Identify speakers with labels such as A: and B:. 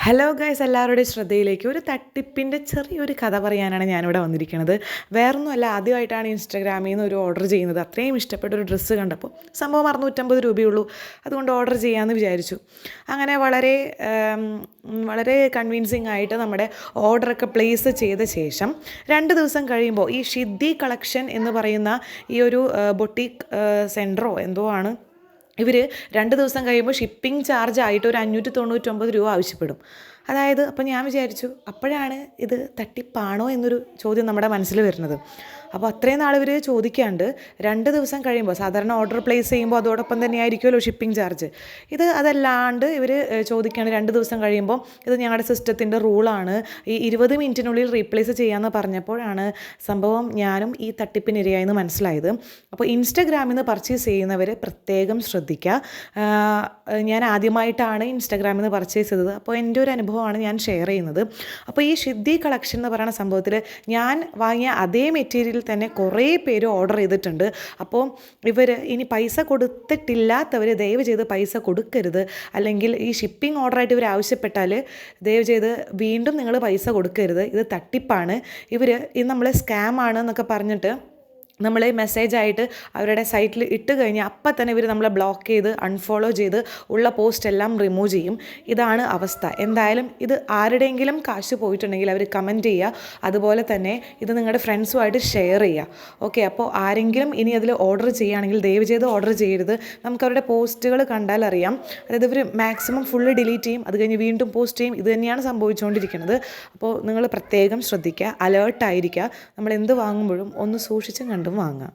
A: Hello guys, എല്ലാവരുടെയും ശ്രദ്ധയിലേക്ക് ഒരു തട്ടിപ്പിൻ്റെ ചെറിയൊരു കഥ പറയാനാണ് ഞാനിവിടെ വന്നിരിക്കുന്നത്. വേറൊന്നുമല്ല, ആദ്യമായിട്ടാണ് ഇൻസ്റ്റാഗ്രാമിൽ നിന്ന് ഒരു ഓർഡർ ചെയ്യുന്നത്. അത്രയും ഇഷ്ടപ്പെട്ട ഒരു ഡ്രസ്സ് കണ്ടപ്പോൾ സംഭവം 650 രൂപയുള്ളൂ, അതുകൊണ്ട് ഓർഡർ ചെയ്യാമെന്ന് വിചാരിച്ചു. അങ്ങനെ വളരെ കൺവിൻസിങ് ആയിട്ട് നമ്മുടെ ഓർഡറൊക്കെ പ്ലേസ് ചെയ്ത ശേഷം 2 ദിവസം കഴിയുമ്പോൾ ഈ ഷിദ്ദി കളക്ഷൻ എന്ന് പറയുന്ന ഈ ഒരു ബൊട്ടീക്ക് സെൻറ്ററോ എന്തോ ആണ്, ഇവർ 2 ദിവസം കഴിയുമ്പോൾ ഷിപ്പിംഗ് ചാർജ് ആയിട്ട് ഒരു 599 രൂപ ആവശ്യപ്പെടും. അതായത് അപ്പോൾ ഞാൻ വിചാരിച്ചു, അപ്പോഴാണ് ഇത് തട്ടിപ്പാണോ എന്നൊരു ചോദ്യം നമ്മുടെ മനസ്സിൽ വരുന്നത്. അപ്പോൾ അത്രയും നാൾ ഇവർ ചോദിക്കാണ്ട് 2 ദിവസം കഴിയുമ്പോൾ, സാധാരണ ഓർഡർ പ്ലേസ് ചെയ്യുമ്പോൾ അതോടൊപ്പം തന്നെ ആയിരിക്കുമല്ലോ ഷിപ്പിംഗ് ചാർജ്, അതല്ലാണ്ട് ഇവർ ചോദിക്കാണ്ട് 2 ദിവസം കഴിയുമ്പോൾ ഇത് ഞങ്ങളുടെ സിസ്റ്റത്തിൻ്റെ റൂളാണ്, ഈ 20 മിനിറ്റിനുള്ളിൽ റീപ്ലേസ് ചെയ്യാമെന്ന് പറഞ്ഞപ്പോഴാണ് സംഭവം ഞാനും ഈ തട്ടിപ്പിനിരയായെന്ന് മനസ്സിലായത്. അപ്പോൾ ഇൻസ്റ്റാഗ്രാമിൽ നിന്ന് പർച്ചേസ് ചെയ്യുന്നവർ പ്രത്യേകം ശ്രദ്ധിക്കുക. ഞാൻ ആദ്യമായിട്ടാണ് ഇൻസ്റ്റാഗ്രാമിൽ നിന്ന് പർച്ചേസ് ചെയ്തത്, അപ്പോൾ എൻ്റെ ഒരു അനുഭവമാണ് ഞാൻ ഷെയർ ചെയ്യുന്നത്. അപ്പോൾ ഈ ഷിദ്ദി കളക്ഷൻ എന്ന് പറയുന്ന സംഭവത്തിൽ ഞാൻ വാങ്ങിയ അതേ മെറ്റീരിയൽ തന്നെ കുറേ പേര് ഓർഡർ ചെയ്തിട്ടുണ്ട്. അപ്പോൾ ഇവർ ഇനി പൈസ കൊടുത്തിട്ടില്ലാത്തവർ ദയവ് ചെയ്ത് പൈസ കൊടുക്കരുത്. അല്ലെങ്കിൽ ഈ ഷിപ്പിംഗ് ഓർഡറായിട്ട് ഇവർ ആവശ്യപ്പെട്ടാൽ ദയവ് ചെയ്ത് വീണ്ടും നിങ്ങൾ പൈസ കൊടുക്കരുത്. ഇത് തട്ടിപ്പാണ്. ഇത് നമ്മളെ സ്കാം ആണ് എന്നൊക്കെ പറഞ്ഞിട്ട് നമ്മളെ മെസ്സേജായിട്ട് അവരുടെ സൈറ്റിൽ ഇട്ട് കഴിഞ്ഞാൽ അപ്പം തന്നെ ഇവർ നമ്മളെ ബ്ലോക്ക് ചെയ്ത് അൺഫോളോ ചെയ്ത് ഉള്ള പോസ്റ്റ് എല്ലാം റിമൂവ് ചെയ്യും. ഇതാണ് അവസ്ഥ. എന്തായാലും ഇത് ആരുടെയെങ്കിലും കാശ് പോയിട്ടുണ്ടെങ്കിൽ അവർ കമൻറ്റ് ചെയ്യുക. അതുപോലെ തന്നെ ഇത് നിങ്ങളുടെ ഫ്രണ്ട്സുമായിട്ട് ഷെയർ ചെയ്യുക. ഓക്കെ, അപ്പോൾ ആരെങ്കിലും ഇനി അതിൽ ഓർഡർ ചെയ്യുകയാണെങ്കിൽ ദയവ് ചെയ്ത് ഓർഡർ ചെയ്യരുത്. നമുക്ക് അവരുടെ പോസ്റ്റുകൾ കണ്ടാൽ അറിയാം. അതായത് ഇവർ മാക്സിമം ഫുള്ള് ഡിലീറ്റ് ചെയ്യും, അത് കഴിഞ്ഞ് വീണ്ടും പോസ്റ്റ് ചെയ്യും. ഇത് തന്നെയാണ് സംഭവിച്ചുകൊണ്ടിരിക്കുന്നത്. അപ്പോൾ നിങ്ങൾ പ്രത്യേകം ശ്രദ്ധിക്കുക, അലേർട്ടായിരിക്കുക. നമ്മൾ എന്ത് വാങ്ങുമ്പോഴും ഒന്ന് സൂക്ഷിച്ചും കണ്ടും വാങ്ങാം.